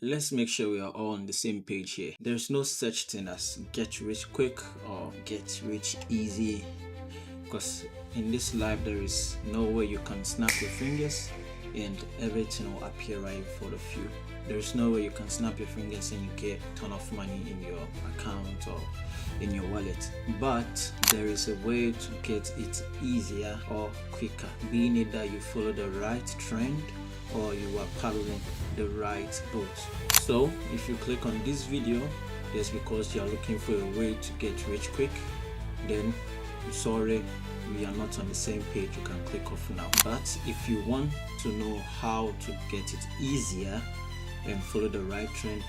let's make sure we are all on the same page here. There's no such thing as get rich quick or get rich easy, because in this life there is no way you can snap your fingers and everything will appear right for the few. There's no way you can snap your fingers and you get a ton of money in your account or in your wallet. But there is a way to get it easier or quicker, being it that you follow the right trend or you are paddling the right boat. So if you click on this video just because you are looking for a way to get rich quick, then sorry, we are not on the same page. You can click off now. But if you want to know how to get it easier and follow the right trend,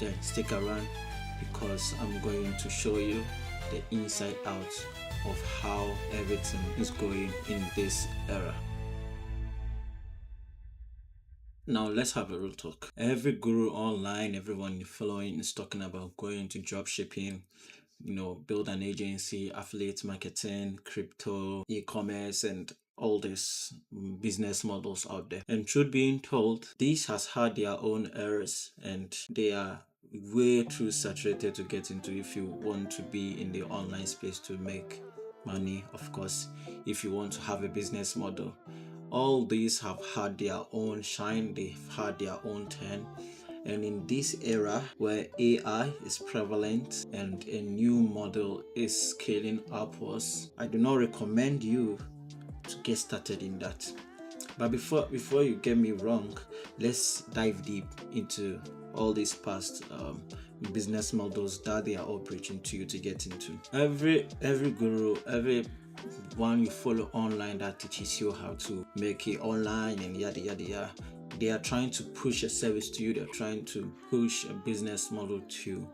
then stick around, because I'm going to show you the inside out of how everything is going in this era. Now let's have a real talk. Every guru online, everyone you're following is talking about going into job shipping, build an agency, affiliate marketing, crypto, e-commerce, and all these business models out there. And truth being told, these has had their own errors and they are way too saturated to get into if you want to be in the online space to make money. Of course, if you want to have a business model, all these have had their own shine, they've had their own turn. And in this era where AI is prevalent and a new model is scaling upwards, I do not recommend you to get started in that. But before you get me wrong, let's dive deep into all these past business models that they are all preaching to you to get into. Every guru, every one you follow online that teaches you how to make it online and yada yada yada, they are trying to push a service to you, they're trying to push a business model to you,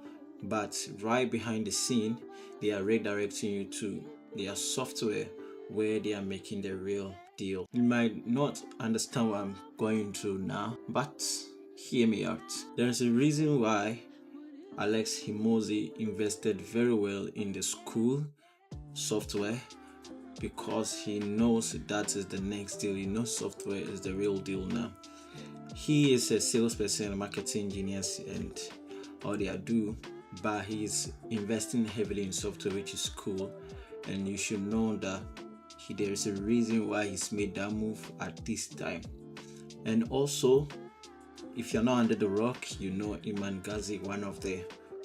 but right behind the scene they are redirecting you to their software where they are making the real deal. You might not understand what I'm going through now, but hear me out. There's a reason why Alex Himozi invested very well in the school software, because he knows that is the next deal. He knows software is the real deal now. He is a salesperson, a marketing genius, and all they do, but he's investing heavily in software, which is cool. And you should know that there is a reason why he's made that move at this time. And also, if you're not under the rock, Iman Ghazi, one of the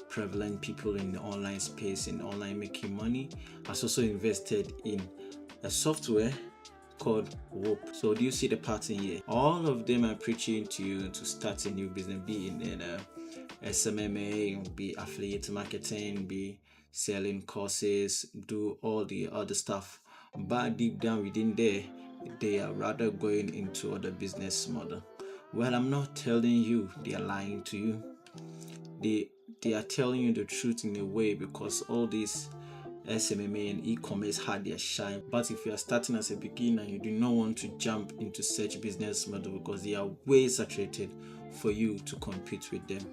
prevalent people in the online space, in online making money, has also invested in a software called Whoop. So do you see the pattern here? All of them are preaching to you to start a new business, be in SMMA, be affiliate marketing, be selling courses, do all the other stuff. But deep down within there, they are rather going into other business model. Well, I'm not telling you they are lying to you. They are telling you the truth in a way, because all these SMMA and e-commerce had their shine. But if you are starting as a beginner, you do not want to jump into such business model because they are way saturated for you to compete with them.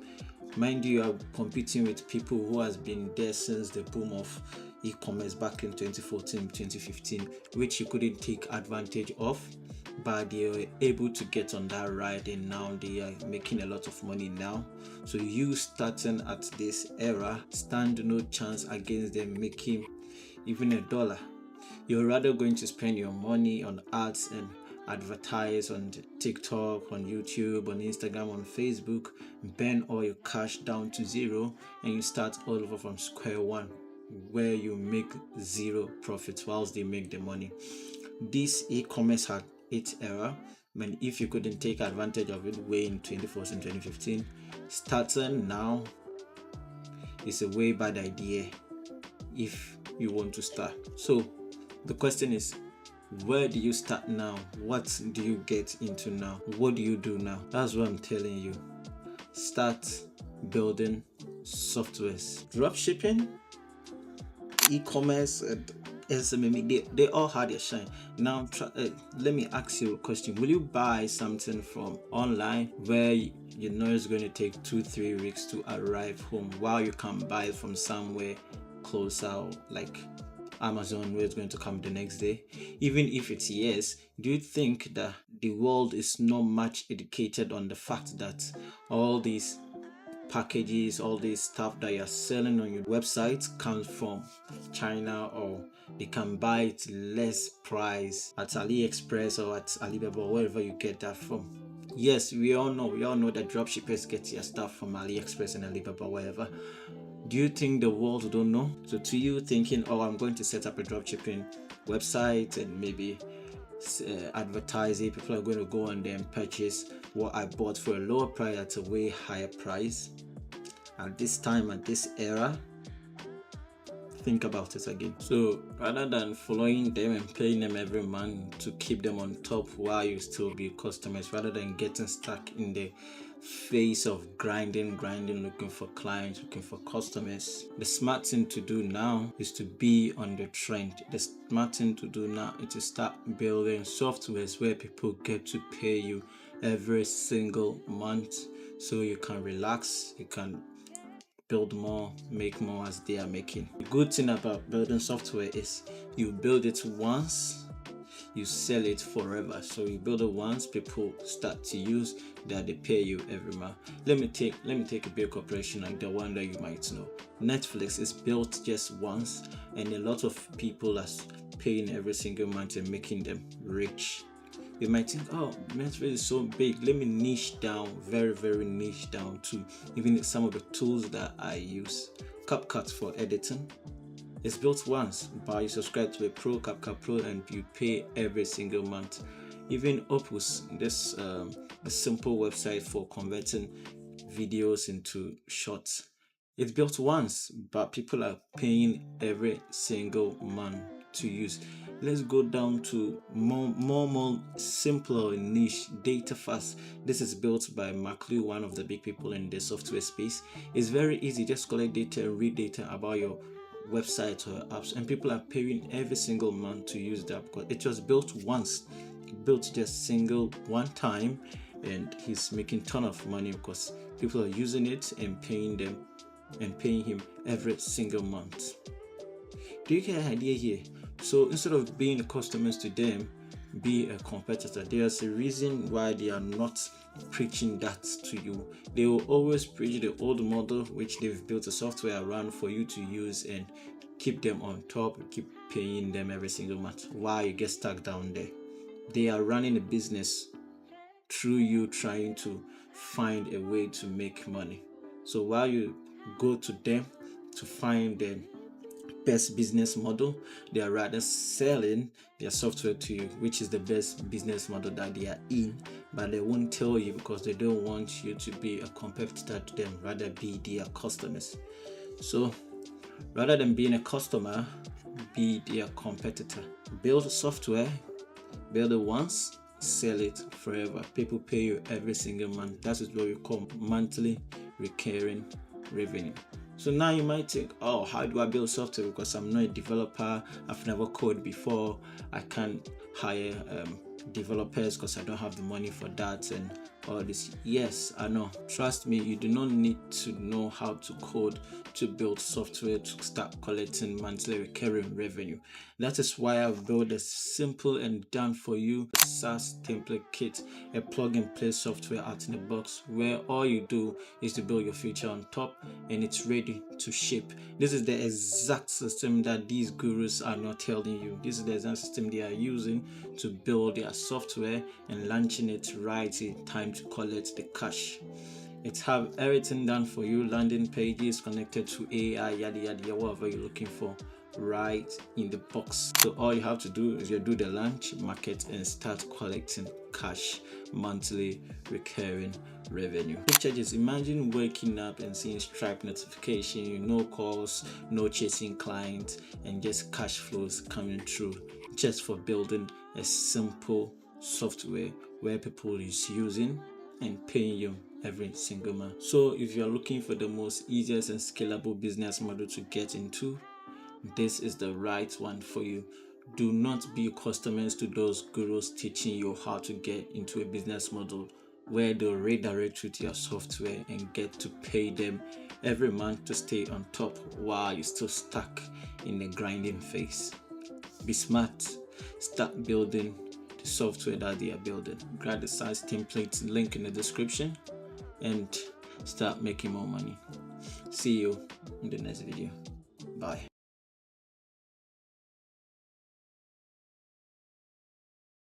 Mind you are competing with people who has been there since the boom of e-commerce back in 2014, 2015, which you couldn't take advantage of, but they were able to get on that ride, and now they are making a lot of money now. So you starting at this era stand no chance against them making even $1. You're rather going to spend your money on ads and advertise on TikTok, on YouTube, on Instagram, on Facebook, burn all your cash down to zero, and you start all over from square one, where you make zero profits whilst they make the money. This e-commerce had its era, and if you couldn't take advantage of it way in 2014, 2015, starting now is a way bad idea if you want to start. So the question is, where do you start now? What do you get into now? What do you do now? That's what I'm telling you. Start building softwares. Dropshipping, e-commerce, and SMME, they all had their shine. Now let me ask you a question. Will you buy something from online where you know it's going to take 2-3 weeks to arrive home, while you can buy it from somewhere closer like Amazon, where it's going to come the next day? Even if it's yes, do you think that the world is not much educated on the fact that all these packages, all this stuff that you're selling on your website comes from China, or they can buy it less price at AliExpress or at Alibaba, or wherever you get that from. Yes, we all know that dropshippers get their stuff from AliExpress and Alibaba, wherever. Do you think the world don't know? So to you thinking, oh, I'm going to set up a dropshipping website and maybe advertise it, people are going to go on there and purchase what I bought for a lower price at a way higher price. At this time, at this era, think about it again. So rather than following them and paying them every month to keep them on top while you still be customers, rather than getting stuck in the phase of grinding, looking for clients, looking for customers, the smart thing to do now is to be on the trend. The smart thing to do now is to start building softwares where people get to pay you every single month, so you can relax, you can build more, make more as they are making. The good thing about building software is you build it once, you sell it forever. So you build it once, people start to use that, they pay you every month. Let me take a big corporation like the one that you might know. Netflix is built just once, and a lot of people are paying every single month and making them rich. You might think, oh, Netflix is so big, let me niche down, very, very niche down to even some of the tools that I use. CapCut for editing. It's built once, but you subscribe to a Pro, CapCut Pro, and you pay every single month. Even Opus, this a simple website for converting videos into shorts. It's built once, but people are paying every single month to use. Let's go down to more simpler and niche. DataFast. This is built by McLeod, one of the big people in the software space. It's very easy. Just collect data and read data about your website or apps, and people are paying every single month to use that because it was built once, built just single one time, and he's making ton of money because people are using it and paying him every single month. Do you get an idea here? So instead of being customers to them, be a competitor. There's a reason why they are not preaching that to you. They will always preach the old model, which they've built a software around for you to use and keep them on top, keep paying them every single month while you get stuck down there. They are running a business through you trying to find a way to make money. So while you go to them to find the best business model, they are rather selling their software to you, which is the best business model that they are in, but they won't tell you because they don't want you to be a competitor to them, rather be their customers. So rather than being a customer, be their competitor. Build software, build it once, sell it forever. People pay you every single month. That is what we call monthly recurring revenue. So now you might think, oh, how do I build software? Because I'm not a developer, I've never coded before, I can't hire developers because I don't have the money for that and all this. Yes, I know. Trust me, you do not need to know how to code to build software to start collecting monthly recurring revenue. That is why I've built a simple and done for you SaaS template kit, a plug and play software out in the box where all you do is to build your feature on top and it's ready to ship. This is the exact system that these gurus are not telling you. This is the exact system they are using to build their software and launching it right in time to collect the cash. It have everything done for you, landing pages connected to AI, yada yada, whatever you're looking for, right in the box. So all you have to do is you do the launch, market, and start collecting cash, monthly recurring revenue. Picture this: imagine waking up and seeing Stripe notification, no calls, no chasing clients, and just cash flows coming through just for building a simple software where people is using and paying you every single month. So if you're looking for the most easiest and scalable business model to get into, this is the right one for you. Do not be customers to those gurus teaching you how to get into a business model where they'll redirect you to your software and get to pay them every month to stay on top while you're still stuck in the grinding phase. Be smart. Start building the software that they are building. Grab the SaaS template link in the description and start making more money. See you in the next video. Bye.